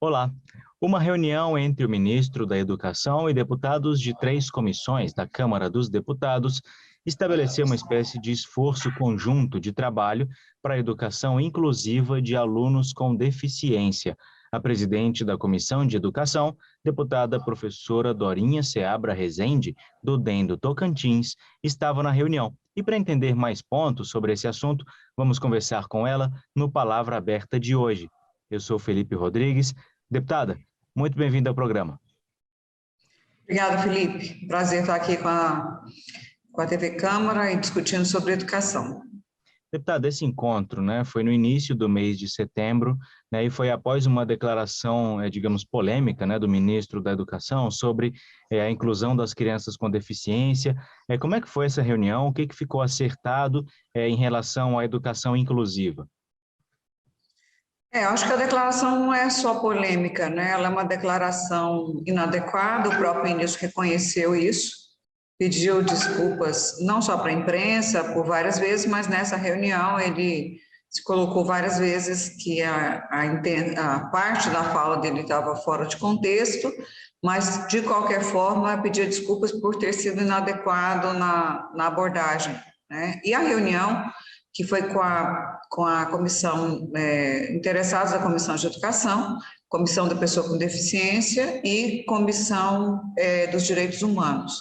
Olá. Uma reunião entre o ministro da Educação e deputados de 3 comissões da Câmara dos Deputados estabeleceu uma espécie de esforço conjunto de trabalho para a educação inclusiva de alunos com deficiência. A presidente da Comissão de Educação, deputada professora Dorinha Seabra Rezende, do DEM do Tocantins, estava na reunião. E para entender mais pontos sobre esse assunto, vamos conversar com ela no Palavra Aberta de hoje. Eu sou Felipe Rodrigues. Deputada, muito bem-vinda ao programa. Obrigada, Felipe. Prazer estar aqui com a TV Câmara e discutindo sobre educação. Deputada, esse encontro, foi no início do mês de setembro, e foi após uma declaração, digamos, polêmica, do ministro da Educação sobre a inclusão das crianças com deficiência. Como é que foi essa reunião? O que ficou acertado em relação à educação inclusiva? Acho que a declaração não é só polêmica, Ela é uma declaração inadequada, o próprio ministro reconheceu isso, pediu desculpas não só para a imprensa, por várias vezes, mas nessa reunião ele se colocou várias vezes que a parte da fala dele estava fora de contexto, mas, de qualquer forma, pedia desculpas por ter sido inadequado na abordagem, E a reunião, que foi com a comissão, interessados da Comissão de Educação, Comissão da Pessoa com Deficiência e Comissão dos Direitos Humanos.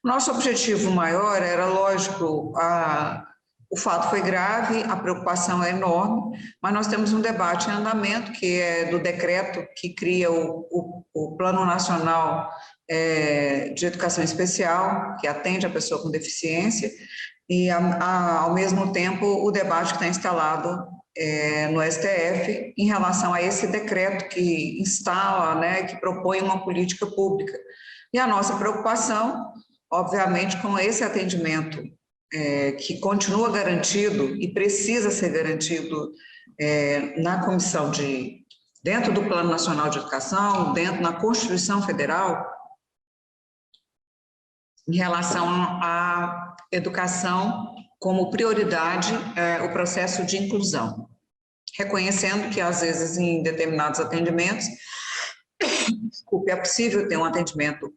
Nosso objetivo maior era, lógico, o fato foi grave, a preocupação é enorme, mas nós temos um debate em andamento, que é do decreto que cria o Plano Nacional de Educação Especial, que atende a pessoa com deficiência, e, ao mesmo tempo, o debate que está instalado no STF em relação a esse decreto que instala, que propõe uma política pública. E a nossa preocupação, obviamente, com esse atendimento que continua garantido e precisa ser garantido na comissão dentro do Plano Nacional de Educação, dentro da Constituição Federal, em relação à educação como prioridade, o processo de inclusão, reconhecendo que, às vezes, em determinados atendimentos, é possível ter um atendimento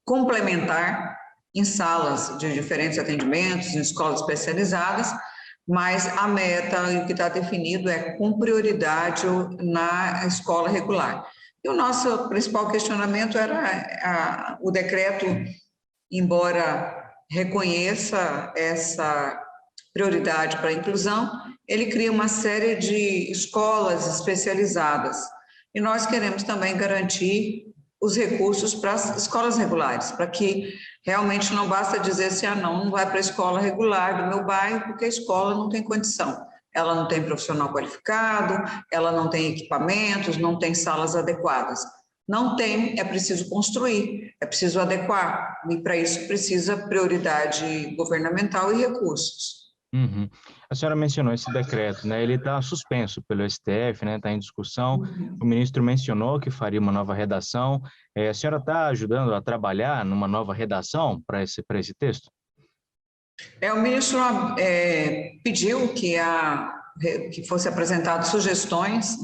complementar em salas de diferentes atendimentos, em escolas especializadas, mas a meta, o que está definido é com prioridade na escola regular. E o nosso principal questionamento era o decreto, embora reconheça essa prioridade para a inclusão, ele cria uma série de escolas especializadas. E nós queremos também garantir os recursos para as escolas regulares, para que realmente não basta dizer assim, não vai para a escola regular do meu bairro, porque a escola não tem condição. Ela não tem profissional qualificado, ela não tem equipamentos, não tem salas adequadas. Não tem, é preciso construir, é preciso adequar, e para isso precisa prioridade governamental e recursos. Uhum. A senhora mencionou esse decreto, Ele está suspenso pelo STF, está em discussão. O ministro mencionou que faria uma nova redação. A senhora está ajudando a trabalhar numa nova redação para esse texto? O ministro pediu que fosse apresentado sugestões,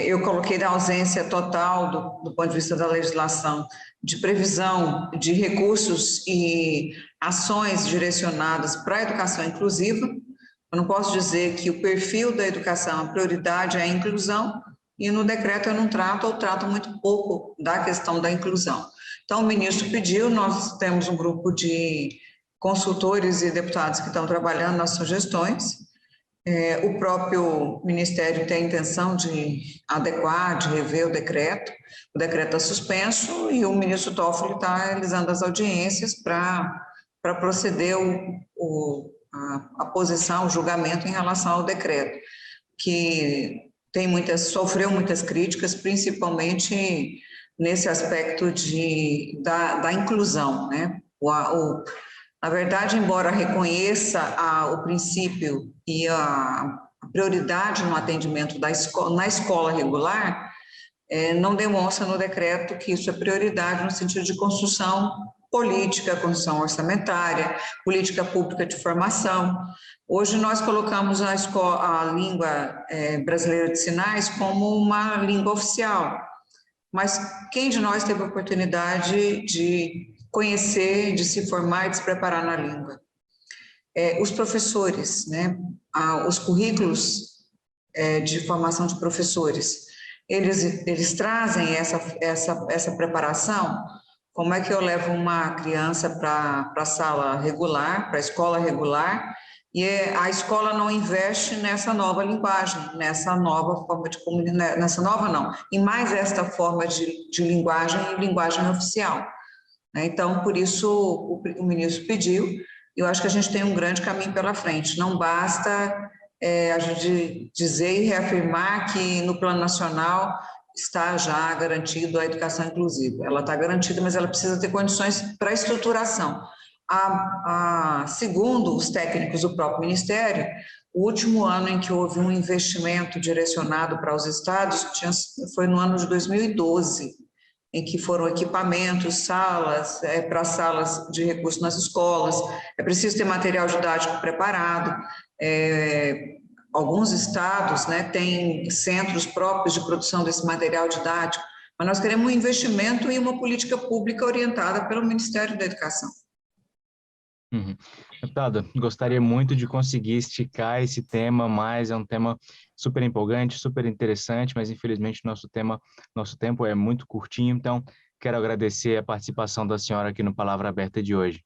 Eu coloquei da ausência total, do ponto de vista da legislação, de previsão de recursos e ações direcionadas para a educação inclusiva. Eu não posso dizer que o perfil da educação, a prioridade é a inclusão, e no decreto eu não trato, ou trato muito pouco da questão da inclusão. Então, o ministro pediu, nós temos um grupo de consultores e deputados que estão trabalhando nas sugestões. O próprio Ministério tem a intenção de adequar, de rever o decreto está suspenso e o ministro Toffoli está realizando as audiências para proceder a posição, o julgamento em relação ao decreto, que sofreu muitas críticas, principalmente nesse aspecto da inclusão, Na verdade, embora reconheça o princípio e a prioridade no atendimento na escola regular, não demonstra no decreto que isso é prioridade no sentido de construção política, condição orçamentária, política pública de formação. Hoje nós colocamos a língua brasileira de sinais como uma língua oficial, mas quem de nós teve a oportunidade de conhecer, de se formar e de se preparar na língua? Os professores, né? Os currículos de formação de professores, eles trazem essa preparação. Como é que eu levo uma criança para a sala regular, para a escola regular, e a escola não investe nessa nova linguagem, nessa nova forma de comunicação, nessa nova não, em mais esta forma de linguagem e linguagem oficial. Então, por isso, o ministro pediu, e eu acho que a gente tem um grande caminho pela frente. Não basta a gente dizer e reafirmar que no plano nacional está já garantido a educação inclusiva. Ela está garantida, mas ela precisa ter condições para a estruturação. Segundo os técnicos do próprio Ministério, o último ano em que houve um investimento direcionado para os estados foi no ano de 2012, em que foram equipamentos, salas, para salas de recurso nas escolas. É preciso ter material didático preparado. Alguns estados, né, têm centros próprios de produção desse material didático, mas nós queremos um investimento e uma política pública orientada pelo Ministério da Educação. Deputada, gostaria muito de conseguir esticar esse tema, mas é um tema super empolgante, super interessante, mas infelizmente nosso tempo é muito curtinho, então quero agradecer a participação da senhora aqui no Palavra Aberta de hoje.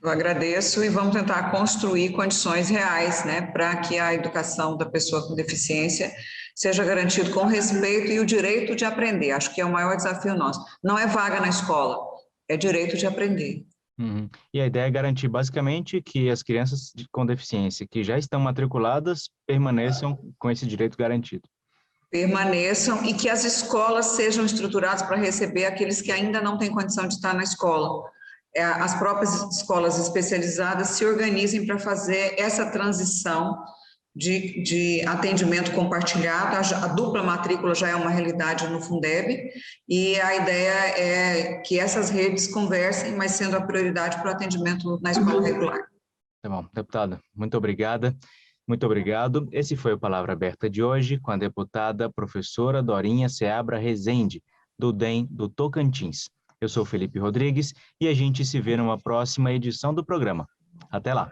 Eu agradeço e vamos tentar construir condições reais, né, para que a educação da pessoa com deficiência seja garantida com respeito e o direito de aprender. Acho que é o maior desafio nosso. Não é vaga na escola, é direito de aprender. E a ideia é garantir basicamente que as crianças com deficiência que já estão matriculadas permaneçam com esse direito garantido. Permaneçam e que as escolas sejam estruturadas para receber aqueles que ainda não têm condição de estar na escola. As próprias escolas especializadas se organizem para fazer essa transição de atendimento compartilhado. A dupla matrícula já é uma realidade no Fundeb e a ideia é que essas redes conversem, mas sendo a prioridade para o atendimento na escola regular. Tá bom, deputada, muito obrigada. Muito obrigado. Esse foi o Palavra Aberta de hoje com a deputada professora Dorinha Seabra Rezende, do DEM do Tocantins. Eu sou Felipe Rodrigues e a gente se vê numa próxima edição do programa. Até lá!